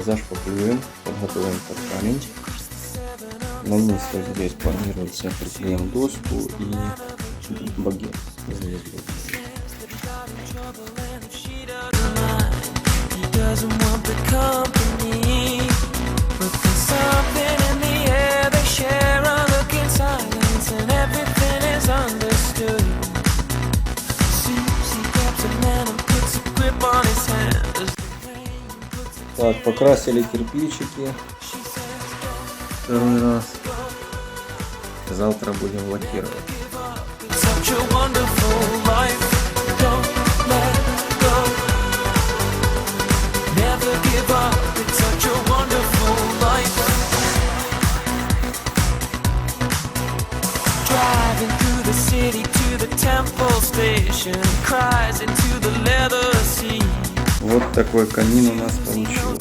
зашпаклюем, подготовим под камень. На низ вот здесь планируется приклеим доску и багет. Так, покрасили кирпичики второй раз. Завтра будем лакировать. Вот такой камин у нас получился.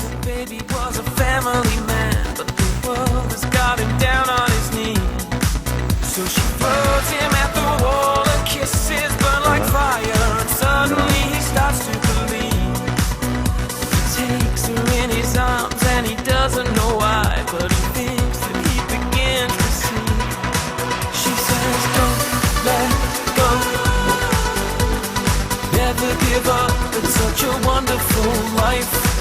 Give up, it's such a wonderful life.